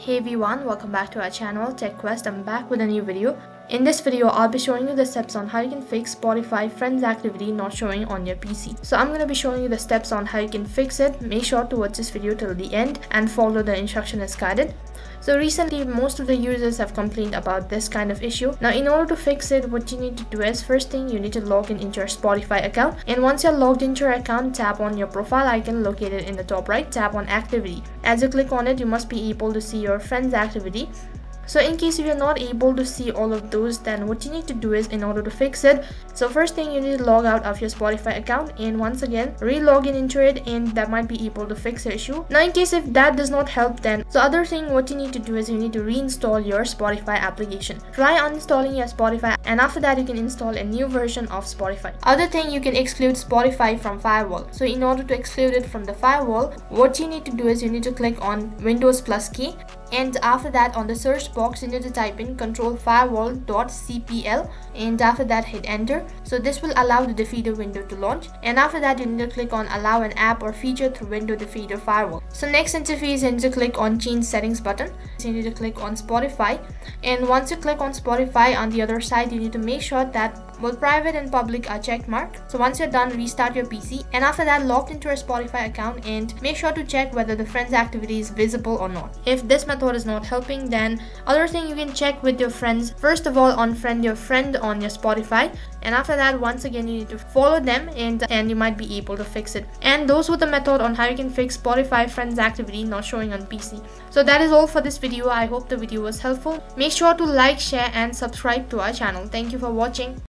Hey everyone, welcome back to our channel Tech Quest. I'm back with a new video. In this video, I'll be showing you the steps on how you can fix Spotify Friends activity not showing on your PC. So I'm going to be showing you the steps on how you can fix it. Make sure to watch this video till the end and follow the instruction as guided. So recently, most of the users have complained about this kind of issue. Now, in order to fix it, what you need to do is, first thing, you need to log in into your Spotify account. And once you're logged into your account, tap on your profile icon located in the top right, tap on activity. As you click on it, you must be able to see your friends activity. So in case if you're not able to see all of those, then what you need to do is, in order to fix it, so first thing, you need to log out of your Spotify account and once again re-log in into it, and that might be able to fix the issue. Now in case if that does not help, then the other thing what you need to do is you need to reinstall your Spotify application. Try uninstalling your Spotify, and after that you can install a new version of Spotify. Other thing, you can exclude Spotify from firewall. So in order to exclude it from the firewall, what you need to do is you need to click on Windows plus key, and after that on the search box you need to type in controlfirewall.cpl, and after that hit enter. So this will allow the defeater window to launch, and after that you need to click on allow an app or feature through window defeater firewall. So next interface, you need to click on change settings button. So you need to click on Spotify, and once you click on Spotify, on the other side you need to make sure that both private and public are checked marked. So once you're done, restart your PC, and after that logged into your Spotify account, and make sure to check whether the friends activity is visible or not. If this method is not helping, then other thing, you can check with your friends. First of all, unfriend your friend on your Spotify, and after that once again you need to follow them, and you might be able to fix it. And those were the method on how you can fix Spotify friends activity not showing on PC. So that is all for this video. I hope the video was helpful. Make sure to like, share and subscribe to our channel. Thank you for watching.